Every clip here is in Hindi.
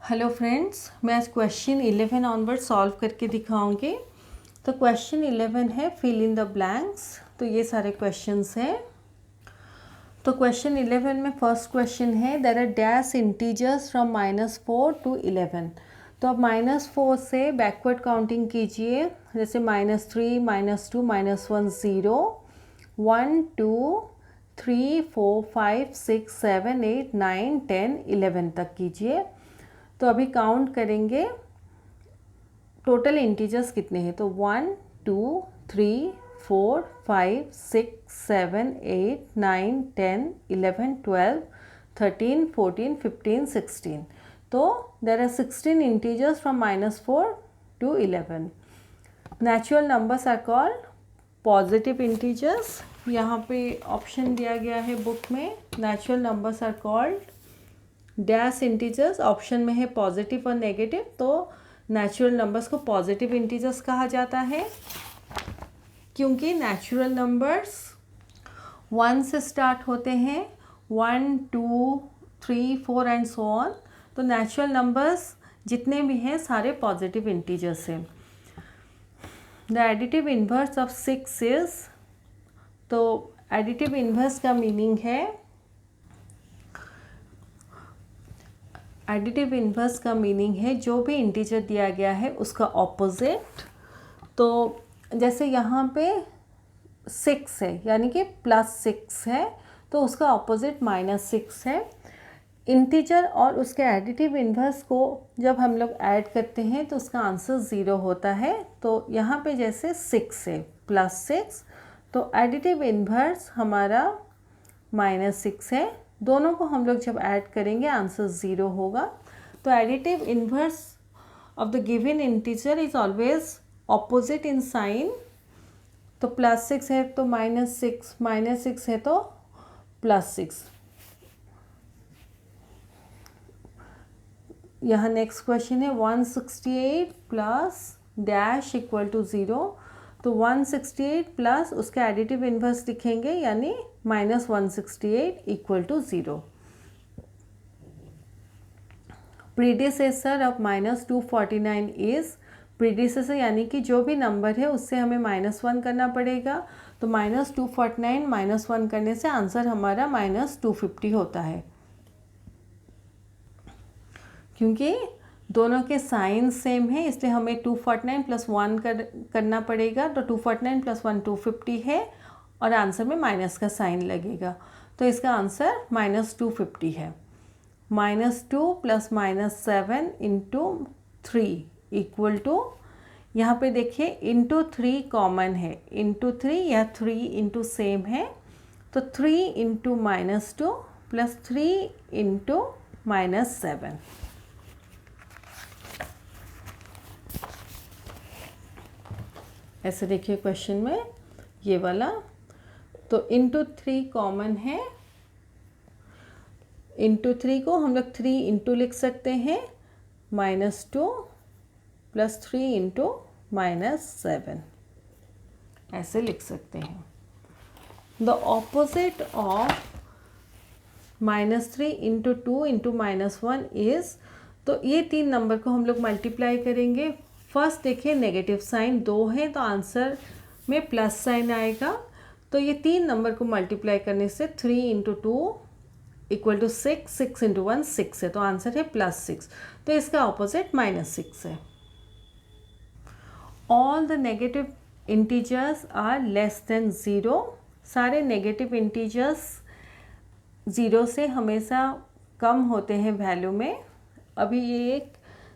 हेलो फ्रेंड्स, मैं आज क्वेश्चन 11 ऑनवर्ड सॉल्व करके दिखाऊंगी। तो क्वेश्चन 11 है फिल इन द ब्लैंक्स। तो ये सारे क्वेश्चंस हैं। तो क्वेश्चन 11 में फर्स्ट क्वेश्चन है there are dash integers from -4 to 11। तो अब -4 से बैकवर्ड काउंटिंग कीजिए, जैसे -3, -2, -1, 0, 1, 2, 3, 4, 5, 6, 7, 8, 9, 10, 11 तक कीजिए। तो अभी काउंट करेंगे टोटल इंटीजर्स कितने हैं। तो 1, 2, 3, 4, 5, 6, 7, 8, 9, 10, 11, 12, 13, 14, 15, 16। तो there are 16 integers from -4 to 11। Natural numbers are called positive integers. यहाँ पे ऑप्शन दिया गया है बुक में, natural numbers are called dash integers. Option में है पॉजिटिव और नेगेटिव, तो नेचुरल नंबर्स को पॉजिटिव इंटीजर्स कहा जाता है क्योंकि नेचुरल नंबर्स 1 से स्टार्ट होते हैं, 1, 2, 3, 4 एंड सो ऑन। तो नेचुरल नंबर्स जितने भी हैं सारे पॉजिटिव इंटीजर्स हैं। The additive inverse of 6 is, तो एडिटिव इन्वर्स का मीनिंग है, एडिटिव इन्वर्स का मीनिंग है जो भी इंटीजर दिया गया है उसका ऑपोजिट। तो जैसे यहाँ पे 6 है यानी कि +6 है, तो उसका ऑपोजिट -6 है। इंटीजर और उसके एडिटिव इन्वर्स को जब हम लोग ऐड करते हैं तो उसका आंसर 0 होता है। तो यहाँ पे जैसे 6 है, +6, तो एडिटिव इन्वर्स हमारा -6 है। दोनों को हम लोग जब ऐड करेंगे आंसर 0 होगा। तो additive inverse of the given integer is always opposite in sign. तो +6 है तो -6, -6 है तो +6। यहाँ नेक्स्ट क्वेश्चन है 168 प्लस डैश इक्वल टू 0। तो 168 प्लस उसका एडिटिव इन्वर्स लिखेंगे यानी -168 equal to 0। Predecessor of -249 is, predecessor यानी कि जो भी नंबर है उससे हमें -1 करना पड़ेगा। तो -249 -1 करने से आंसर हमारा -250 होता है। क्योंकि दोनों के साइन सेम है इसलिए हमें 249 + 1 करना पड़ेगा। तो 249 + 1 250 है और आंसर में माइनस का साइन लगेगा। तो इसका आंसर -250 है। -2 + -7 × 3 इक्वल टू, यहाँ पे देखिए इंटू 3 कॉमन है, इंटू 3 या 3 इंटू सेम है। तो 3 × -2 + 3 × -7। ऐसे देखिए क्वेश्चन में ये वाला, तो इंटू 3 कॉमन है। इंटू 3 को हम लोग 3 इंटू लिख सकते हैं, -2 + 3 × -7 ऐसे लिख सकते हैं। द ऑपोजिट ऑफ -3 × 2 × -1 इज, तो ये 3 नंबर को हम लोग मल्टीप्लाई करेंगे। फर्स्ट देखिए नेगेटिव साइन 2 है तो आंसर में प्लस साइन आएगा। तो ये 3 नंबर को मल्टीप्लाई करने से 3 × 2 = 6, 6 × 1 6 है, तो आंसर है +6। तो इसका ऑपोजिट -6 है। All the negative integers are less than 0। सारे नेगेटिव इंटीजर्स 0 से हमेशा कम होते हैं वैल्यू में। अभी ये एक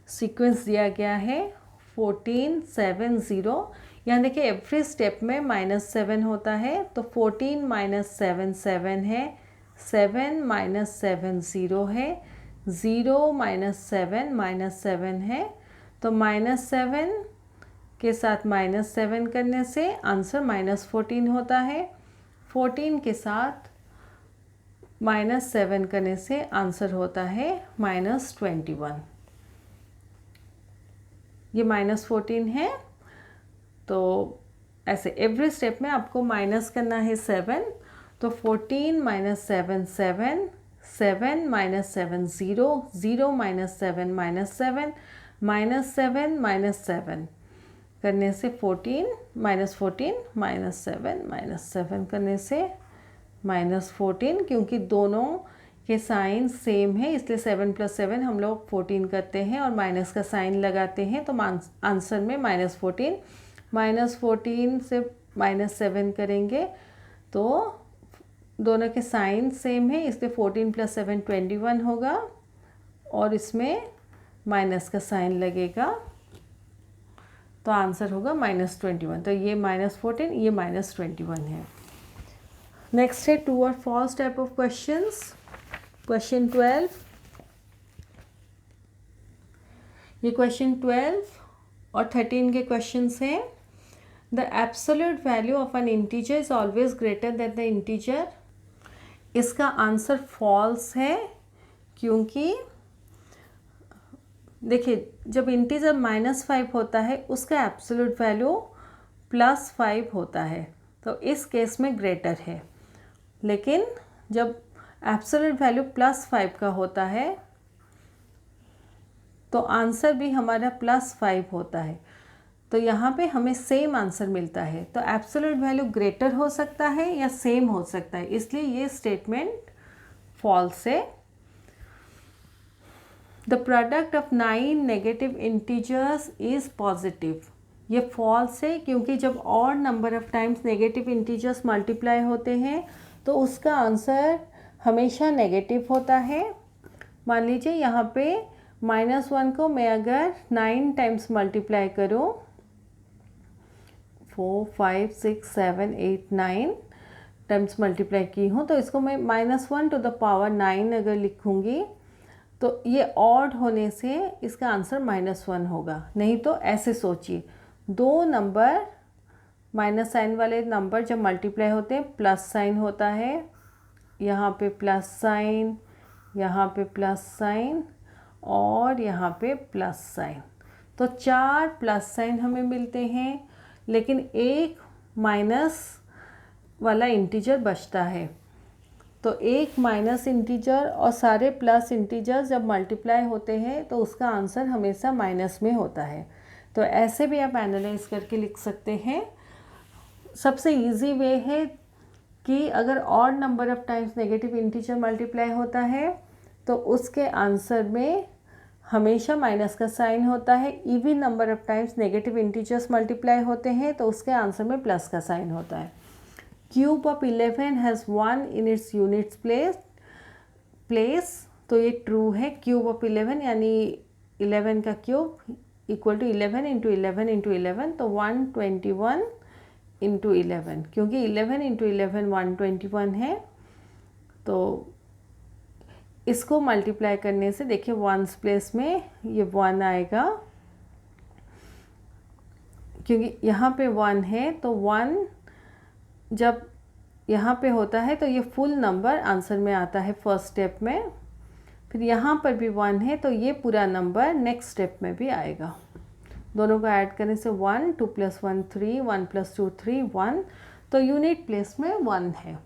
सीक्वेंस दिया गया है 14, 7, 0। यहाँ देखिए एवरी स्टेप में -7 होता है। तो 14 - 7 7 है, 7 - 7 0 है, 0 - 7 7 है। तो -7 के साथ -7 करने से आंसर -14 होता है। 14 के साथ -7 करने से आंसर होता है -21। ये -14 है। तो ऐसे एवरी स्टेप में आपको माइनस करना है 7। तो 14 - 7 7, 7 minus 7 0, 0 minus 7 minus 7, minus 7 minus 7 करने से 14, माइनस 14 माइनस 7 माइनस 7 करने से माइनस 14, क्योंकि दोनों के साइन सेम है इसलिए 7 प्लस 7 हम लोग 14 करते हैं और माइनस का साइन लगाते हैं, तो आंसर में माइनस 14, माइनस 14 से माइनस 7 करेंगे तो दोनों के साइन सेम है इसलिए 14 प्लस 7 21 होगा और इसमें माइनस का साइन लगेगा तो आंसर होगा माइनस 21। तो ये माइनस 14, ये माइनस 21 है। नेक्स्ट है ट्रू और false type of questions. Question 12, ये क्वेश्चन 12 और 13 के क्वेश्चंस हैं। The absolute value of an integer is always greater than the integer. इसका आंसर फॉल्स है, क्योंकि देखिए जब इंटीजर -5 होता है उसका एब्सोल्यूट वैल्यू +5 होता है, तो इस केस में ग्रेटर है। लेकिन जब एब्सोल्यूट वैल्यू +5 का होता है तो आंसर भी हमारा +5 होता है, तो यहाँ पे हमें सेम आंसर मिलता है। तो एब्सोल्यूट वैल्यू ग्रेटर हो सकता है या सेम हो सकता है, इसलिए ये स्टेटमेंट फॉल्स है। The product of 9 negative integers is positive, ये फॉल्स है, क्योंकि जब और number of times negative integers multiply होते हैं तो उसका आंसर हमेशा नेगेटिव होता है। मान लीजिए यहाँ पे -1 को मैं अगर 9 टाइम्स मल्टीप्लाई करूँ, 4 5 6 7 8 9 टाइम्स मल्टीप्लाई की हूँ, तो इसको मैं -1 टू द पावर 9 अगर लिखूँगी तो ये ऑड होने से इसका आंसर -1 होगा। नहीं तो ऐसे सोचिए, दो नंबर माइनस साइन वाले नंबर जब मल्टीप्लाई होते हैं प्लस साइन होता है, यहाँ पे प्लस साइन, यहाँ पे प्लस साइन और यहाँ पे प्लस साइन, तो 4 प्लस साइन हमें मिलते हैं, लेकिन एक माइनस वाला इंटीजर बचता है। तो एक माइनस इंटीजर और सारे प्लस इंटीजर जब मल्टीप्लाई होते हैं तो उसका आंसर हमेशा माइनस में होता है। तो ऐसे भी आप एनालाइज करके लिख सकते हैं। सबसे इजी वे है कि अगर और number of times negative integer multiply होता है तो उसके आंसर में हमेशा माइनस का साइन होता है। Even number of times negative integers multiply होते हैं तो उसके आंसर में प्लस का साइन होता है। Cube of 11 has 1 in its units place, तो ये ट्रू है। क्यूब ऑफ 11 यानी 11 का cube equal to 11 into 11 into 11, तो 121 इंटू 11, क्योंकि 11 इंटू 11 121 है, तो इसको मल्टीप्लाई करने से देखिए वंस प्लेस में ये 1 आएगा, क्योंकि यहाँ पे 1 है, तो 1 जब यहाँ पे होता है तो ये फुल नंबर आंसर में आता है फर्स्ट स्टेप में। फिर यहाँ पर भी 1 है तो ये पूरा नंबर नेक्स्ट स्टेप में भी आएगा। दोनों को ऐड करने से 1, 2 + 1 3, 1 + 2 3 1, तो यूनिट प्लेस में 1 है,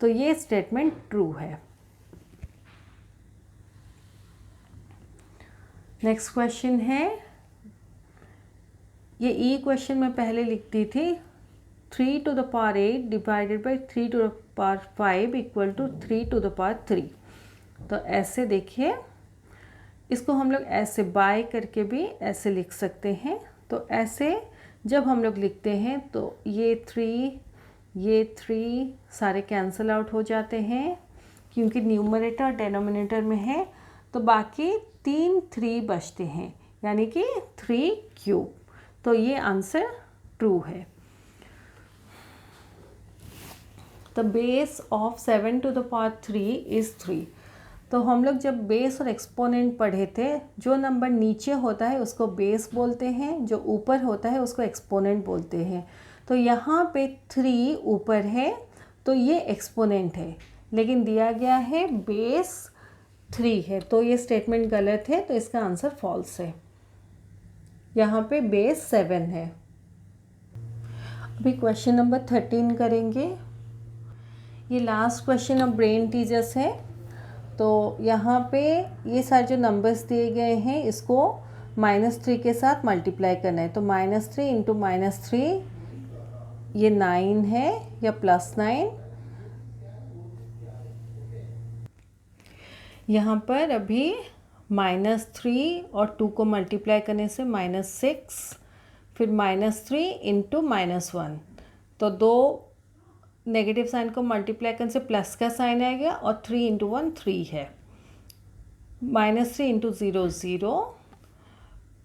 तो ये स्टेटमेंट ट्रू है। नेक्स्ट क्वेश्चन है, ये ई क्वेश्चन मैं पहले लिखती थी, 3 to the power 8 divided by 3 to the power 5 equal to 3 to the power 3। तो ऐसे देखिए, इसको हम लोग ऐसे बाय करके भी ऐसे लिख सकते हैं। तो ऐसे जब हम लोग लिखते हैं तो ये 3 सारे कैंसिल आउट हो जाते हैं, क्योंकि न्यूमरेटर और डेनोमिनेटर में है, तो बाकी 3 बचते हैं, यानी कि 3 क्यूब। तो ये आंसर ट्रू है। The base of 7 to the power 3 is 3। तो हम लोग जब बेस और एक्सपोनेंट पढ़े थे, जो नंबर नीचे होता है उसको बेस बोलते हैं, जो ऊपर होता है उसको एक्सपोनेंट बोलते हैं। तो यहाँ पे 3 ऊपर है तो ये एक्सपोनेंट है, लेकिन दिया गया है बेस 3 है, तो ये स्टेटमेंट गलत है, तो इसका आंसर फॉल्स है। यहाँ पे बेस 7 है। अभी क्वेश्चन नंबर 13 करेंगे। ये last question of brain teasers है। तो यहाँ पे ये सारे जो नंबर्स दिए गए हैं इसको -3 के साथ मल्टीप्लाई करना है। तो -3 इंटू -3 ये 9 है या +9। यहाँ पर अभी -3 और 2 को मल्टीप्लाई करने से -6, फिर -3 इंटू -1, तो 2 नेगेटिव साइन को मल्टीप्लाई करने से प्लस का साइन आएगा और 3 इंटू 1 3 है। -3 इंटू 0 0,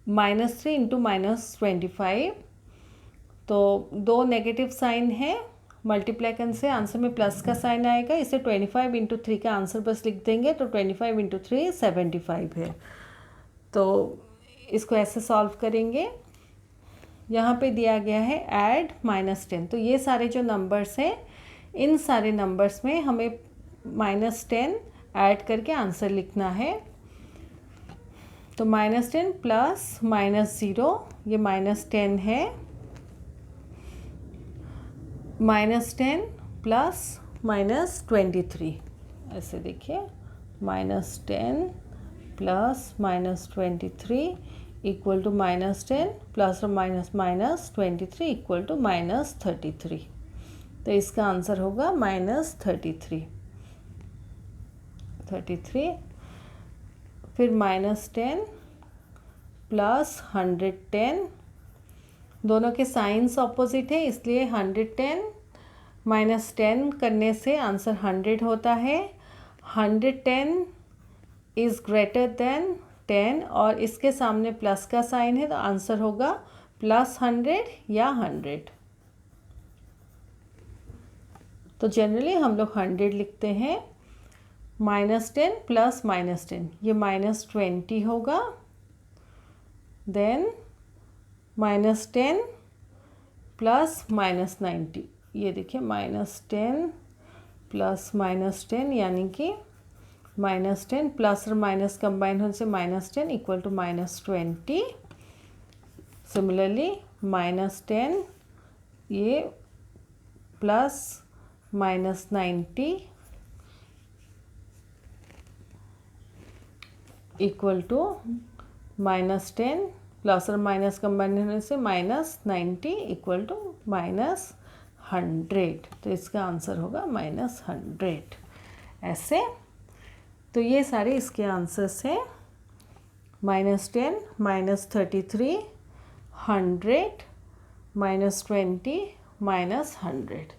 -3 इंटू -25, तो 2 नेगेटिव साइन है, मल्टीप्लाई करने से आंसर में प्लस का साइन आएगा। इसे 25 इंटू 3 का आंसर बस लिख देंगे, तो 25 इंटू 3 75 है। तो इसको ऐसे सॉल्व करेंगे। यहाँ पे दिया गया है ऐड -10, तो ये सारे जो नंबर्स हैं इन सारे नंबर्स में हमें -10 ऐड करके आंसर लिखना है। तो -10 प्लस -0, ये -10 है, -10 प्लस -23, ऐसे देखिए -10 प्लस -23 इक्वल टू -10 प्लस और -23 इक्वल टू -33। तो इसका आंसर होगा -33। फिर -10 प्लस 110, दोनों के साइंस ऑपोजिट है इसलिए 110 -10 करने से आंसर 100 होता है। 110 इज़ ग्रेटर देन 10 और इसके सामने प्लस का साइन है तो आंसर होगा +100 या 100। तो जनरली हम लोग 100 लिखते हैं। -10 प्लस -10, ये -20 होगा। देन -10 प्लस -90, ये देखिए -10 प्लस -10 यानी कि -10 प्लस और माइनस कंबाइन होने से -10 इक्वल टू -20। सिमिलरली -10 ये प्लस -90 इक्वल टू -10 प्लस और माइनस कंबाइन होने से -90 इक्वल टू -100। तो इसका आंसर होगा -100 ऐसे। तो ये सारे इसके आंसर्स हैं -10, -33, 100, -20, -100।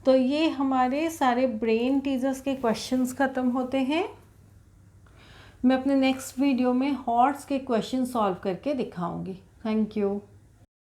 तो ये हमारे सारे ब्रेन टीजर्स के क्वेश्चंस ख़त्म होते हैं। मैं अपने नेक्स्ट वीडियो में हॉर्स के क्वेश्चन सॉल्व करके दिखाऊंगी। Thank you.